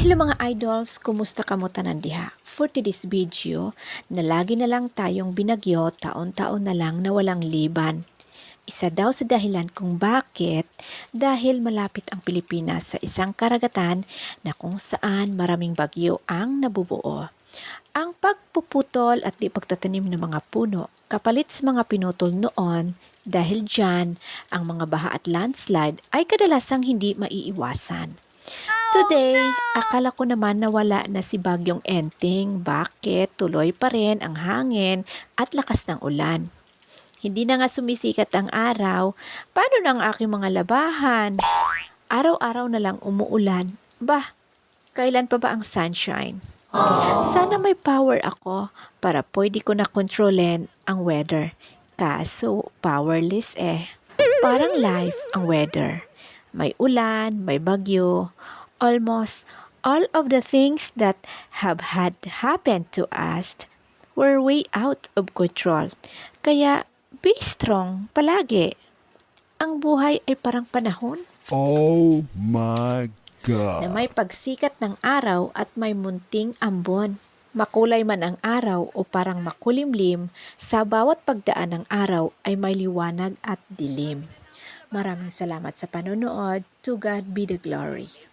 Hello mga idols, kumusta kamo tanan diha? For today's video, na lagi na lang tayong binagyo, taon-taon na lang na walang liban. Isa daw sa dahilan kung bakit, dahil malapit ang Pilipinas sa isang karagatan na kung saan maraming bagyo ang nabubuo. Ang pagpuputol at di pagtatanim ng mga puno, kapalit sa mga pinutol noon, dahil dyan, ang mga baha at landslide ay kadalasang hindi maiiwasan. Today, akala ko naman na wala na si Bagyong Enteng. Bakit? Tuloy pa rin ang hangin at lakas ng ulan. Hindi na nga sumisikat ang araw. Paano na ang aking mga labahan? Araw-araw na lang umuulan. Bah, kailan pa ba ang sunshine? Sana may power ako para pwede ko na kontrolin ang weather. Kaso, powerless eh. Parang life ang weather. May ulan, may bagyo. Almost all of the things that have had happened to us were way out of control. Kaya, be strong palagi. Ang buhay ay parang panahon Oh my na God. may pagsikat ng araw at may munting ambon. Makulay man ang araw o parang makulimlim, sa bawat pagdaan ng araw ay may liwanag at dilim. Maraming salamat sa panonood. To God be the glory.